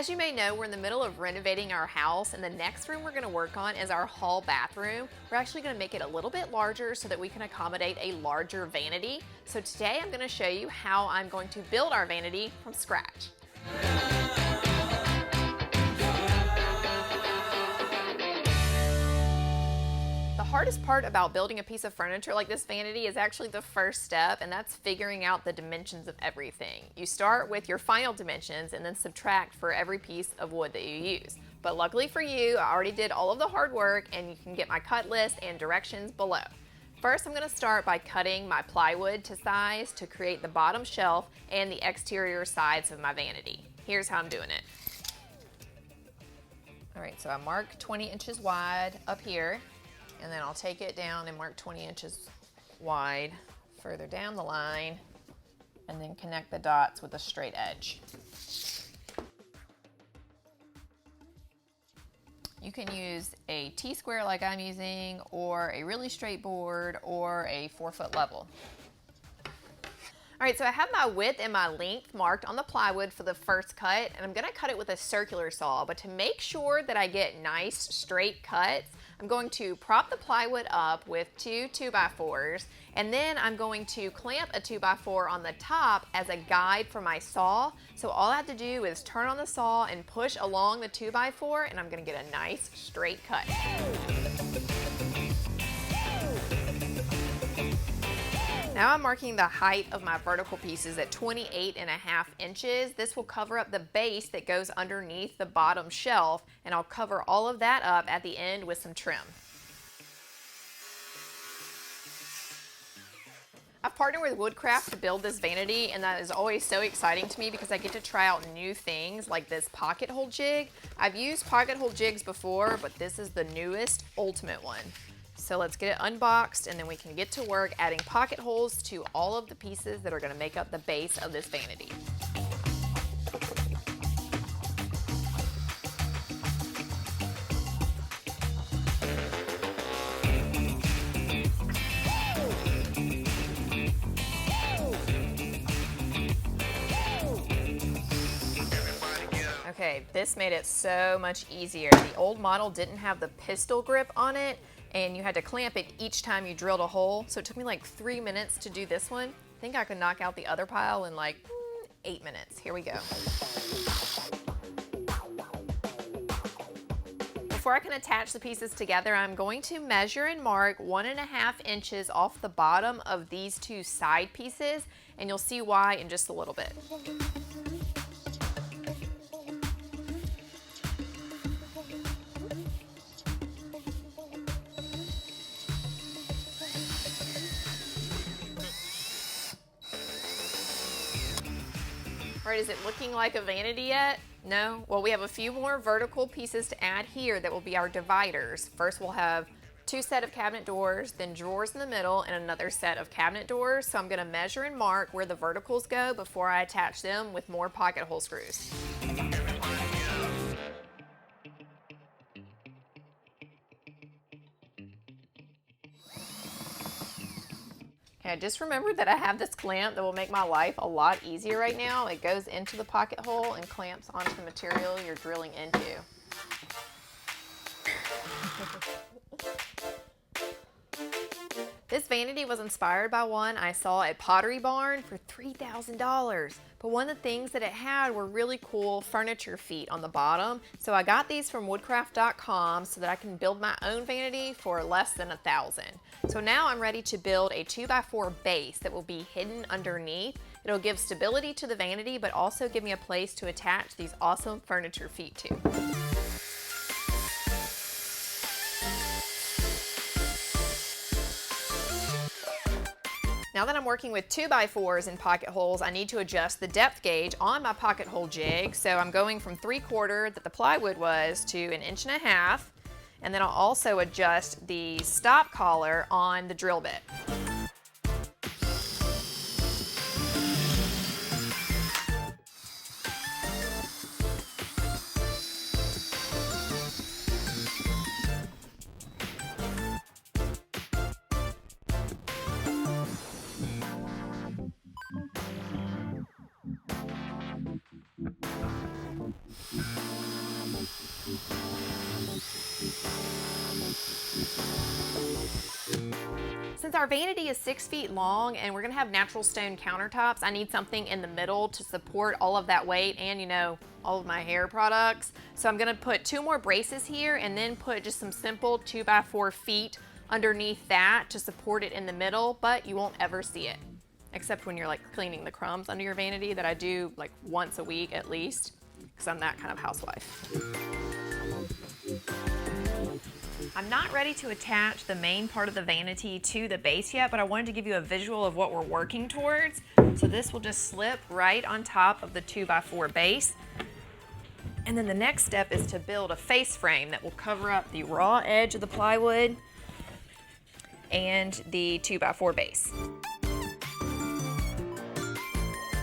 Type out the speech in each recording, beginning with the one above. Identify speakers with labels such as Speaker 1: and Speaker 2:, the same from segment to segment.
Speaker 1: As you may know, we're in the middle of renovating our house, and the next room we're going to work on is our hall bathroom. We're actually going to make it a little bit larger so that we can accommodate a larger vanity. So today I'm going to show you how I'm going to build our vanity from scratch. The hardest part about building a piece of furniture like this vanity is actually the first step, and that's figuring out the dimensions of everything. You start with your final dimensions and then subtract for every piece of wood that you use. But luckily for you, I already did all of the hard work, and you can get my cut list and directions below. First, I'm going to start by cutting my plywood to size to create the bottom shelf and the exterior sides of my vanity. Here's how I'm doing it. All right, so I mark 20 inches wide up here. And then I'll take it down and mark 20 inches wide further down the line, and then connect the dots with a straight edge. You can use a T-square like I'm using, or a really straight board, or a 4-foot level. All right, so I have my width and my length marked on the plywood for the first cut, and I'm gonna cut it with a circular saw, but to make sure that I get nice straight cuts, I'm going to prop the plywood up with two 2x4s, and then I'm going to clamp a 2x4 on the top as a guide for my saw. So all I have to do is turn on the saw and push along the 2x4, and I'm gonna get a nice straight cut. Now I'm marking the height of my vertical pieces at 28.5 inches. This will cover up the base that goes underneath the bottom shelf, and I'll cover all of that up at the end with some trim. I've partnered with Woodcraft to build this vanity, and that is always so exciting to me because I get to try out new things like this pocket hole jig. I've used pocket hole jigs before, but this is the newest, ultimate one. So let's get it unboxed, and then we can get to work adding pocket holes to all of the pieces that are going to make up the base of this vanity. Okay, this made it so much easier. The old model didn't have the pistol grip on it, and you had to clamp it each time you drilled a hole. So it took me like 3 minutes to do this one. I think I could knock out the other pile in like 8 minutes. Here we go. Before I can attach the pieces together, I'm going to measure and mark 1.5 inches off the bottom of these two side pieces, and you'll see why in just a little bit. All right, is it looking like a vanity yet? No? Well, we have a few more vertical pieces to add here that will be our dividers. First, we'll have 2 sets of cabinet doors, then drawers in the middle, and another set of cabinet doors. So I'm gonna measure and mark where the verticals go before I attach them with more pocket hole screws. Okay, I just remembered that I have this clamp that will make my life a lot easier right now. It goes into the pocket hole and clamps onto the material you're drilling into. This vanity was inspired by one I saw at Pottery Barn for $3,000. But one of the things that it had were really cool furniture feet on the bottom. So I got these from woodcraft.com so that I can build my own vanity for less than $1,000. So now I'm ready to build a 2x4 base that will be hidden underneath. It'll give stability to the vanity, but also give me a place to attach these awesome furniture feet to. Now that I'm working with 2x4s in pocket holes, I need to adjust the depth gauge on my pocket hole jig. So I'm going from 3/4 that the plywood was to 1.5 inches. And then I'll also adjust the stop collar on the drill bit. since our vanity is 6 feet long and we're gonna have natural stone countertops, I need something in the middle to support all of that weight and, you know, all of my hair products. So I'm gonna put 2 more braces here and then put just some simple 2x4 feet underneath that to support it in the middle, but you won't ever see it. Except when you're like cleaning the crumbs under your vanity, that I do like once a week at least, because I'm that kind of housewife. I'm not ready to attach the main part of the vanity to the base yet, but I wanted to give you a visual of what we're working towards. So this will just slip right on top of the 2x4 base. And then the next step is to build a face frame that will cover up the raw edge of the plywood and the 2x4 base.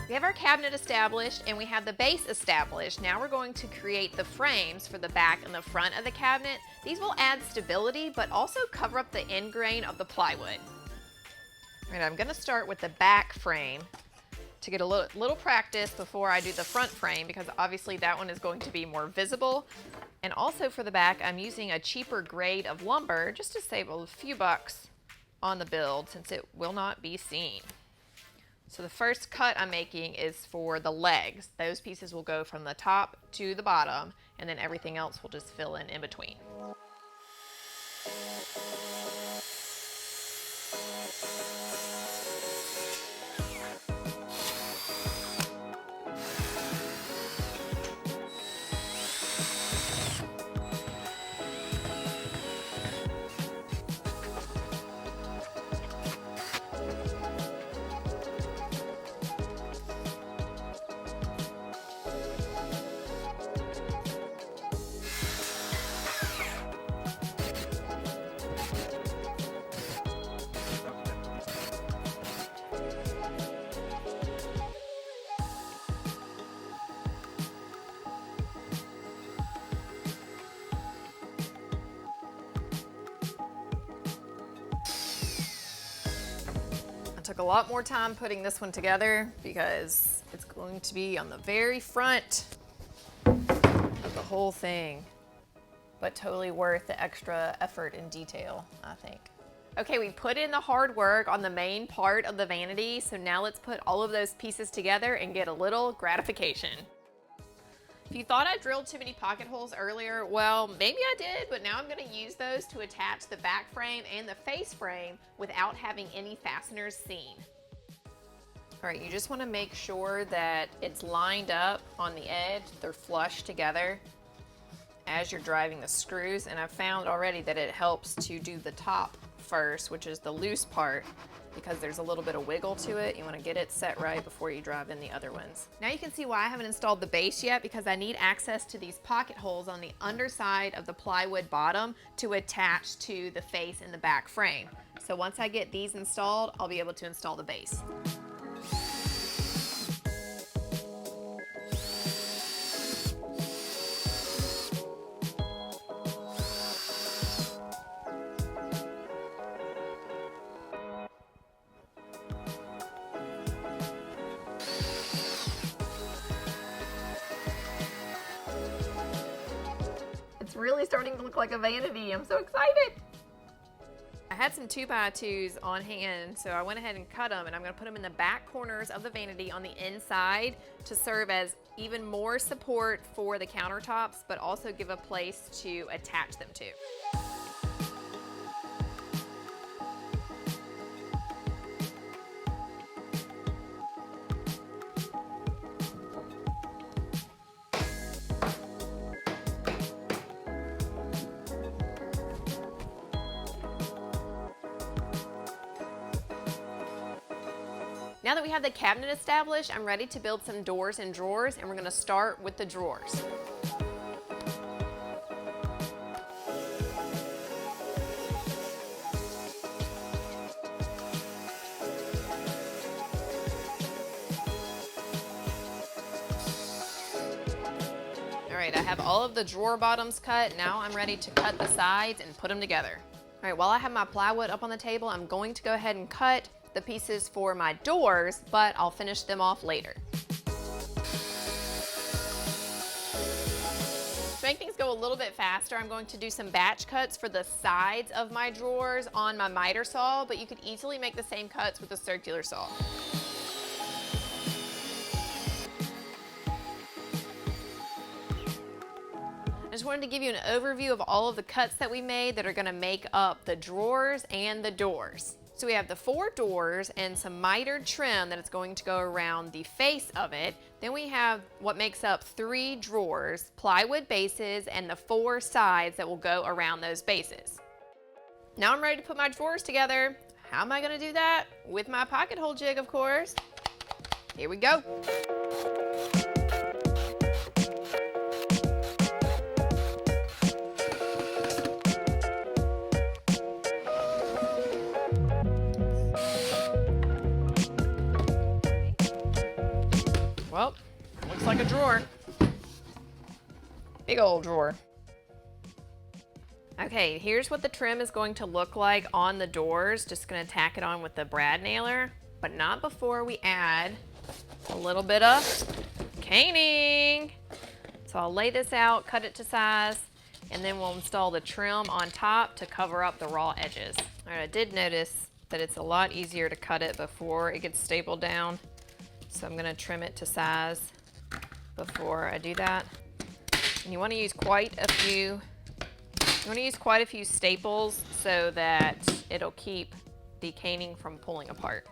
Speaker 1: We have our cabinet established and we have the base established. Now we're going to create the frames for the back and the front of the cabinet. These will add stability, but also cover up the end grain of the plywood. All right, I'm gonna start with the back frame to get a little practice before I do the front frame, because obviously that one is going to be more visible. And also for the back, I'm using a cheaper grade of lumber just to save a few bucks on the build since it will not be seen. So the first cut I'm making is for the legs. Those pieces will go from the top to the bottom, and then everything else will just fill in between. Took a lot more time putting this one together because it's going to be on the very front of the whole thing, but totally worth the extra effort and detail, I think. Okay, we put in the hard work on the main part of the vanity, so now let's put all of those pieces together and get a little gratification. If you thought I drilled too many pocket holes earlier, well, maybe I did, but now I'm gonna use those to attach the back frame and the face frame without having any fasteners seen. All right, you just wanna make sure that it's lined up on the edge, they're flush together as you're driving the screws, and I've found already that it helps to do the top first, which is the loose part, because there's a little bit of wiggle to it. You want to get it set right before you drive in the other ones. Now you can see why I haven't installed the base yet, because I need access to these pocket holes on the underside of the plywood bottom to attach to the face and the back frame. So once I get these installed, I'll be able to install the base. It's really starting to look like a vanity. I'm so excited. I had some 2x2s on hand, so I went ahead and cut them, and I'm gonna put them in the back corners of the vanity on the inside to serve as even more support for the countertops, but also give a place to attach them to. Now that we have the cabinet established, I'm ready to build some doors and drawers, and we're gonna start with the drawers. All right, I have all of the drawer bottoms cut. Now I'm ready to cut the sides and put them together. All right, while I have my plywood up on the table, I'm going to go ahead and cut the pieces for my doors, but I'll finish them off later. So make things go a little bit faster, I'm going to do some batch cuts for the sides of my drawers on my miter saw, but you could easily make the same cuts with a circular saw. I just wanted to give you an overview of all of the cuts that we made that are going to make up the drawers and the doors. So we have the 4 doors and some mitered trim that is going to go around the face of it. Then we have what makes up 3 drawers, plywood bases, and the 4 sides that will go around those bases. Now I'm ready to put my drawers together. How am I going to do that? With my pocket hole jig, of course. Here we go. Well, looks like a drawer. Big old drawer. Okay, here's what the trim is going to look like on the doors. Just gonna tack it on with the brad nailer, but not before we add a little bit of caning. So I'll lay this out, cut it to size, and then we'll install the trim on top to cover up the raw edges. All right, I did notice that it's a lot easier to cut it before it gets stapled down. So I'm gonna trim it to size before I do that. And you wanna use quite a few staples so that it'll keep the caning from pulling apart.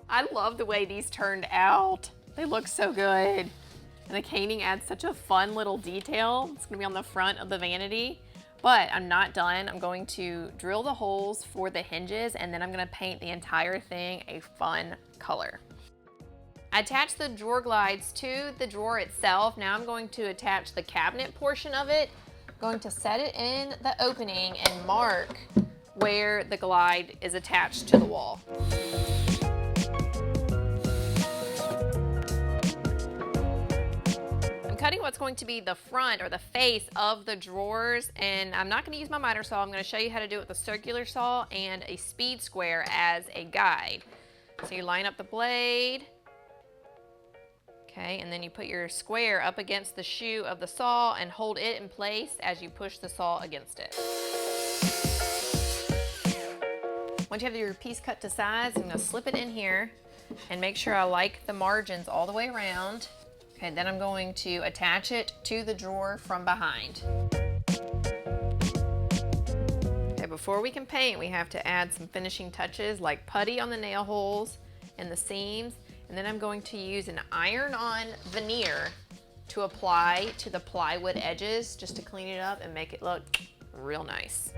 Speaker 1: I love the way these turned out. They look so good. And the caning adds such a fun little detail. It's gonna be on the front of the vanity. But I'm not done. I'm going to drill the holes for the hinges and then I'm gonna paint the entire thing a fun color. I attached the drawer glides to the drawer itself. Now I'm going to attach the cabinet portion of it. I'm going to set it in the opening and mark where the glide is attached to the wall. Cutting what's going to be the front or the face of the drawers, and I'm not going to use my miter saw. I'm going to show you how to do it with a circular saw and a speed square as a guide. So you line up the blade, okay, and then you put your square up against the shoe of the saw and hold it in place as you push the saw against it. Once you have your piece cut to size, I'm going to slip it in here and make sure I like the margins all the way around. Okay, then I'm going to attach it to the drawer from behind. Okay, before we can paint, we have to add some finishing touches like putty on the nail holes and the seams. And then I'm going to use an iron-on veneer to apply to the plywood edges just to clean it up and make it look real nice.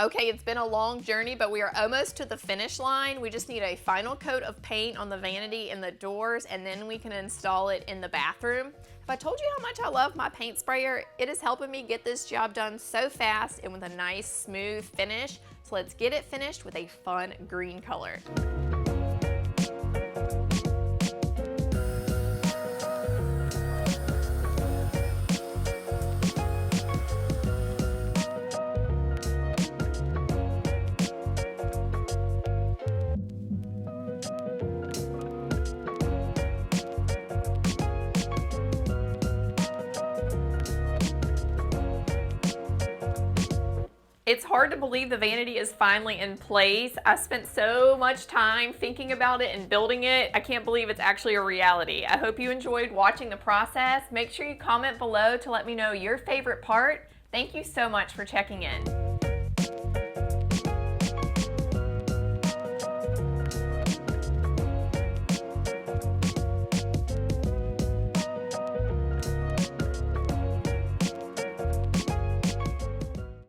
Speaker 1: Okay, it's been a long journey, but we are almost to the finish line. We just need a final coat of paint on the vanity and the doors, and then we can install it in the bathroom. If I told you how much I love my paint sprayer, it is helping me get this job done so fast and with a nice, smooth finish. So let's get it finished with a fun green color. It's hard to believe the vanity is finally in place. I spent so much time thinking about it and building it. I can't believe it's actually a reality. I hope you enjoyed watching the process. Make sure you comment below to let me know your favorite part. Thank you so much for checking in.